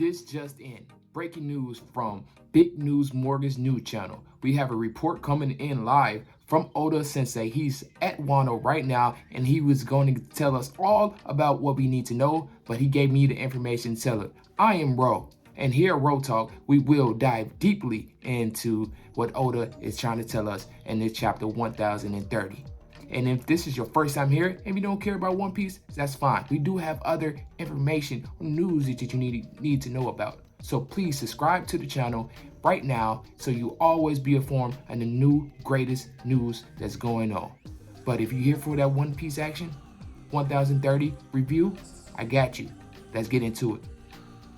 This just in. Breaking news from Big News Morgan's news channel. We have a report coming in live from Oda Sensei. He's at Wano right now, and he was going to tell us all about what we need to know, but he gave me the information to tell it. I am Ro, and here at Ro Talk, we will dive deeply into what Oda is trying to tell us in this chapter 1030. And if this is your first time here and you don't care about One Piece, that's fine. We do have other information or news that you need to know about. So please subscribe to the channel right now so you always be informed on the new greatest news that's going on. But if you're here for that One Piece action, 1030 review, I got you. Let's get into it.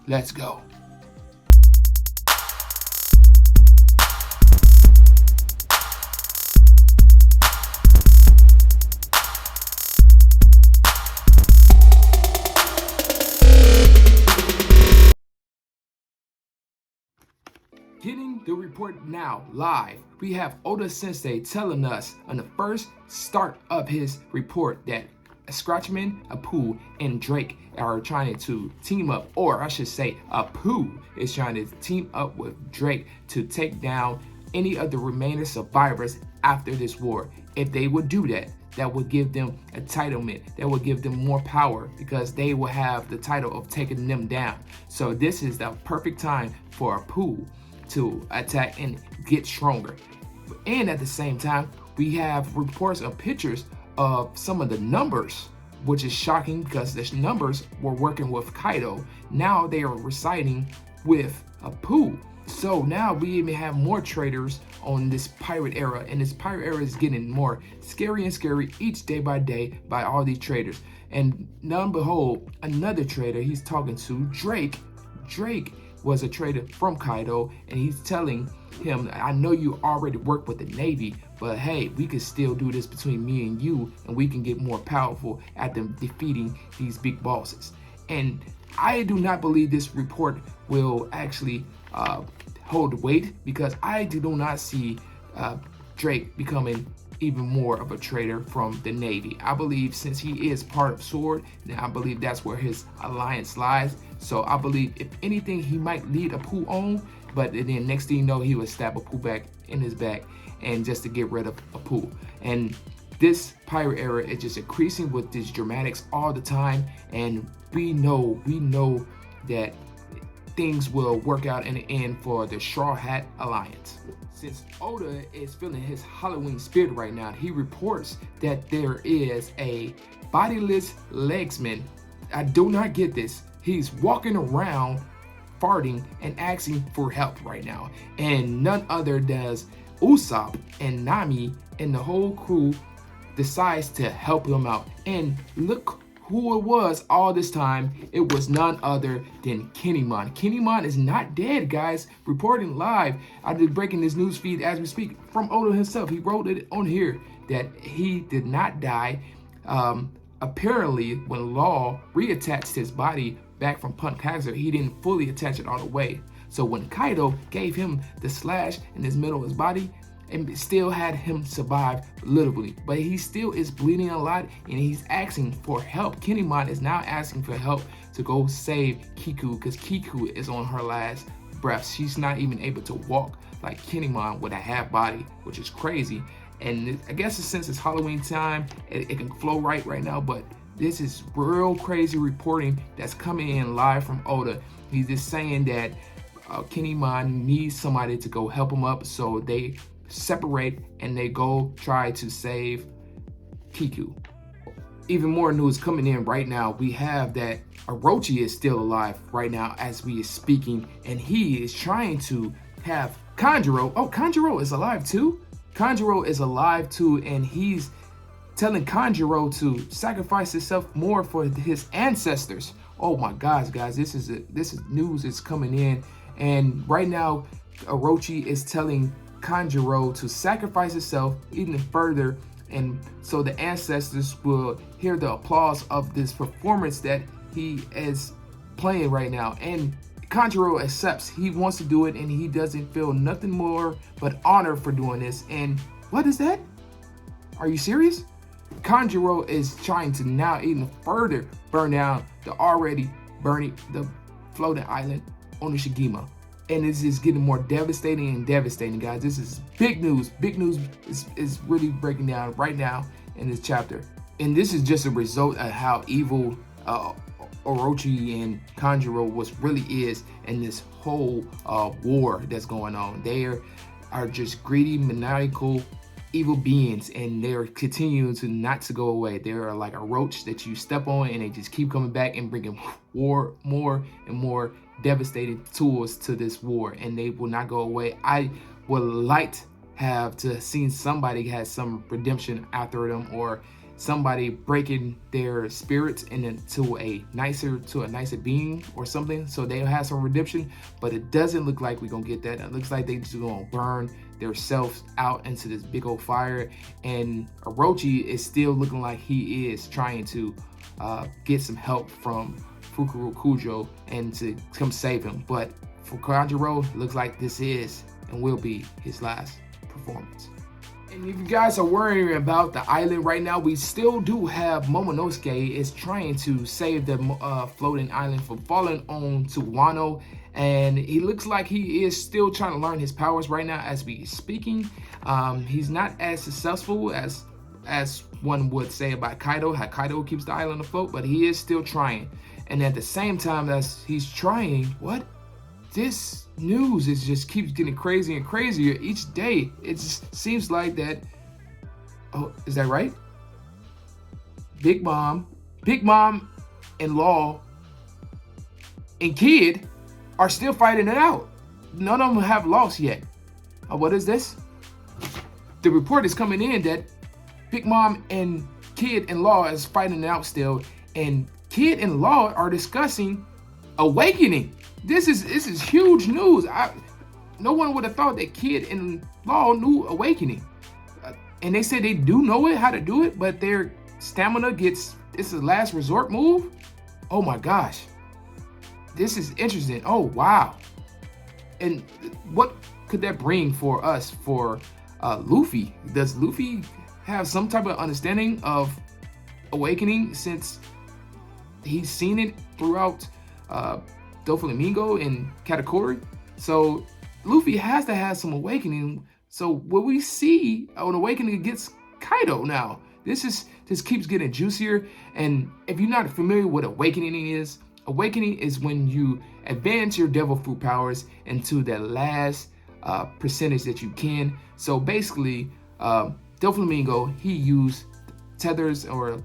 Let's go. Getting the report now live, we have Oda Sensei telling us on the first start of his report that Scratchman, Apoo, and Drake are trying to team up, or I should say Apoo is trying to team up with Drake to take down any of the remaining survivors after this war. If they would do that, that would give them entitlement, that would give them more power because they will have the title of taking them down. So this is the perfect time for Apoo to attack and get stronger. And at the same time, we have reports of pictures of some of the numbers, which is shocking because the numbers were working with Kaido. Now they are reciting with Apoo. So now we even have more traders on this pirate era, and this pirate era is getting more scary and scary each day by all these traders. And none behold, another trader, he's talking to Drake. Drake was a trader from Kaido, and he's telling him, I know you already work with the Navy, but hey, we can still do this between me and you, and we can get more powerful at them defeating these big bosses. And I do not believe this report will actually hold weight, because I do not see Drake becoming even more of a trader from the Navy. I believe since he is part of SWORD, then I believe that's where his alliance lies. So I believe if anything, he might lead Apoo on, but then next thing you know, he would stab Apoo back in his back, and just to get rid of Apoo. And this pirate era is just increasing with these dramatics all the time, and we know that things will work out in the end for the Straw Hat Alliance. Since Oda is feeling his Halloween spirit right now, he reports that there is a bodiless legsman. I do not get this. He's walking around farting and asking for help right now. And none other does Usopp and Nami and the whole crew decides to help him out. And look who it was all this time. It was none other than Kinemon. Kinemon is not dead, guys. Reporting live. I did breaking this news feed as we speak from Oda himself. He wrote it on here that he did not die. Apparently, when Law reattached his body back from Punk Hazard, he didn't fully attach it all the way. So when Kaido gave him the slash in his middle of his body, and still had him survive literally, but he still is bleeding a lot, and he's asking for help. Kinemon is now asking for help to go save Kiku, because Kiku is on her last breath. She's not even able to walk like Kinemon with a half body, which is crazy. And I guess since it's Halloween time, it can flow right now, but this is real crazy reporting that's coming in live from Oda. He's just saying that Kinemon needs somebody to go help him up, so they separate and they go try to save Kiku. Even more news coming in right now. We have that Orochi is still alive right now as we are speaking, and he is trying to have Kanjuro. Oh, Kanjuro is alive too? Kanjuro is alive too, and he's telling Kanjuro to sacrifice himself more for his ancestors. Oh my gosh, guys, this is news is coming in, and right now Orochi is telling Kanjuro to sacrifice himself even further, and so the ancestors will hear the applause of this performance that he is playing right now. And Kanjuro accepts. He wants to do it, and he doesn't feel nothing more but honor for doing this. And what is that? Are you serious? Kanjuro is trying to now even further burn down the already burning the floating island, Onishigima. And it's just getting more devastating and devastating, guys. This is big news. Big news is really breaking down right now in this chapter. And this is just a result of how evil Orochi and Kanjuro really is in this whole war that's going on. They are just greedy, maniacal, evil beings, and they're continuing to not to go away. They're like a roach that you step on, and they just keep coming back and bringing more and more devastating tools to this war, and they will not go away. I would like to have seen somebody has some redemption after them, or somebody breaking their spirits into a nicer being or something, so they'll have some redemption. But it doesn't look like we're gonna get that. It looks like they just gonna burn themselves out into this big old fire, and Orochi is still looking like he is trying to get some help from Fukurokujo and to come save him. But for Kanjuro, it looks like this is and will be his last performance. And if you guys are worrying about the island right now, we still do have Momonosuke is trying to save the floating island from falling on to Wano. And he looks like he is still trying to learn his powers right now as we speaking. He's not as successful as one would say about Kaido, how Kaido keeps the island afloat, but he is still trying. And at the same time as he's trying, this news just keeps getting crazier and crazier each day. It just seems like that. Oh, is that right? Big Mom and Law and Kid are still fighting it out. None of them have lost yet. What is this? The report is coming in that Big Mom and Kid and Law is fighting it out still, and Kid and Law are discussing awakening. This is huge news. No one would have thought that Kid and Law knew awakening, and they said they do know how to do it, but their stamina it's a last resort move. Oh my gosh, this is interesting. Oh wow, and what could that bring for us for Luffy? Does Luffy have some type of understanding of awakening since he's seen it throughout Doflamingo and Katakuri? So Luffy has to have some awakening. So will we see an awakening against Kaido now? This keeps getting juicier. And if you're not familiar with awakening is when you advance your devil fruit powers into the last percentage that you can. So basically, Doflamingo, he used tethers or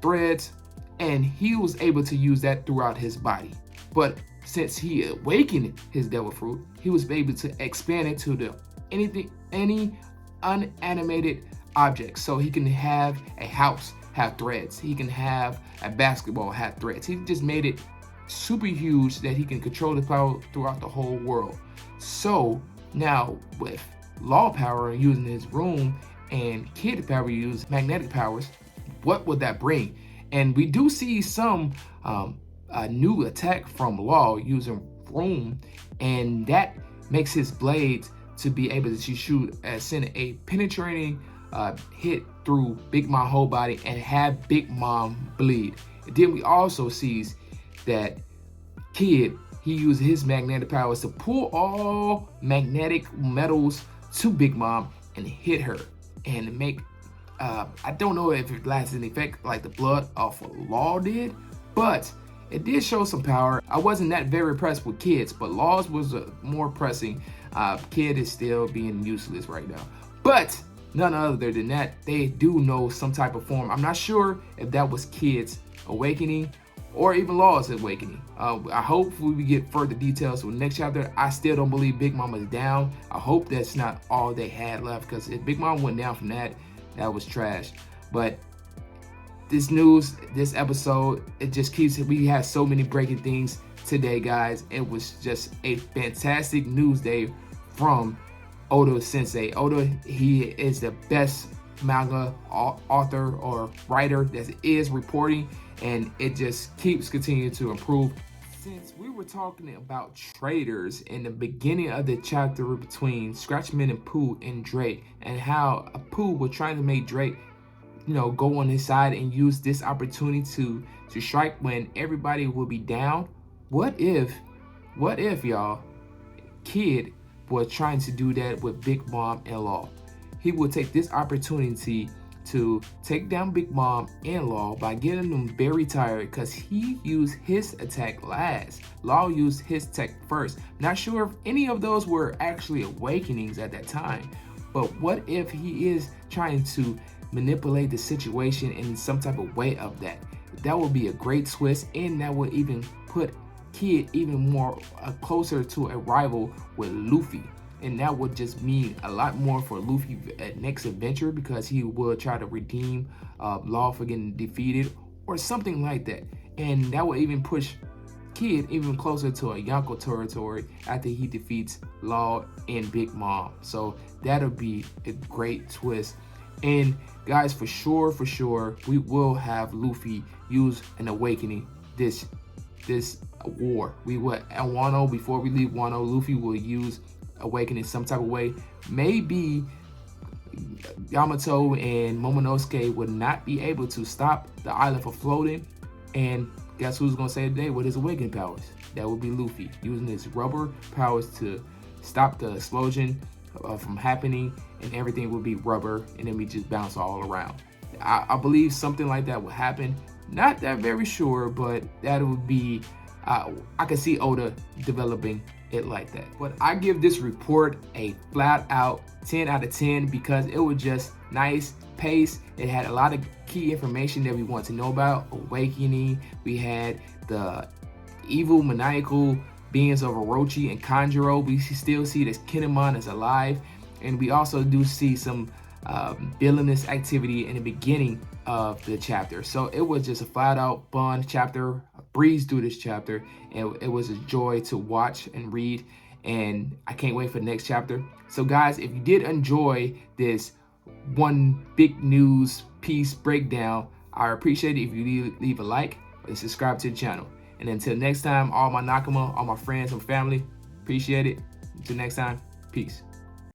threads, and he was able to use that throughout his body. But since he awakened his devil fruit, he was able to expand it to any unanimated object. So he can have a house have threads. He can have a basketball have threads. He just made it super huge that he can control the power throughout the whole world. So now with Law power using his room and Kid power use magnetic powers, what would that bring? And we do see some a new attack from Law using Room, and that makes his blades to be able to send a penetrating hit through Big Mom whole body and have Big Mom bleed. And then we also see that Kid, he used his magnetic powers to pull all magnetic metals to Big Mom and hit her and make I don't know if it lasted an effect like the blood off of Law did, but it did show some power. I wasn't that very impressed with Kid's, but Law's was more pressing. Kid is still being useless right now. But none other than that, they do know some type of form. I'm not sure if that was Kid's awakening or even Law's awakening. I hope we get further details with the next chapter. I still don't believe Big Mom is down. I hope that's not all they had left, because if Big Mom went down from that was trash. But this news, this episode, it just keeps, we have so many breaking things today, guys. It was just a fantastic news day from Oda Sensei. Oda, he is the best manga author or writer that is reporting, and it just keeps continuing to improve. Since we were talking about traders in the beginning of the chapter between Scratchman and Pooh and Drake, and how Pooh was trying to make Drake, go on his side and use this opportunity to strike when everybody will be down. What if y'all, Kid was trying to do that with Big Mom and Law? He would take this opportunity to take down Big Mom and Law by getting them very tired because he used his attack last. Law used his attack first. Not sure if any of those were actually awakenings at that time, but what if he is trying to manipulate the situation in some type of way of that? That would be a great twist, and that would even put Kid even more closer to a rival with Luffy. And that would just mean a lot more for Luffy at next adventure, because he will try to redeem Law for getting defeated or something like that. And that would even push Kid even closer to a Yonko territory after he defeats Law and Big Mom. So that'll be a great twist. And guys, for sure, we will have Luffy use an awakening this war. We will at Wano, before we leave Wano, Luffy will use awakening some type of way. Maybe Yamato and Momonosuke would not be able to stop the island from floating, and guess who's gonna save the day with his awakening powers? That would be Luffy, using his rubber powers to stop the explosion from happening, and everything would be rubber, and then we just bounce all around. I believe something like that would happen. Not that very sure, but that would be, I could see Oda developing it like that. But I give this report a flat out 10 out of 10 because it was just nice pace. It had a lot of key information that we want to know about. Awakening, we had the evil maniacal beings of Orochi and Kanjuro. We still see that Kinemon is alive, and we also do see some villainous activity in the beginning of the chapter. So it was just a flat out fun chapter. I breezed through this chapter, and it was a joy to watch and read, and I can't wait for the next chapter. So guys, if you did enjoy this one big news piece breakdown, I appreciate it if you leave a like and subscribe to the channel. And until next time, all my Nakama, all my friends and family, appreciate it. Until next time, peace.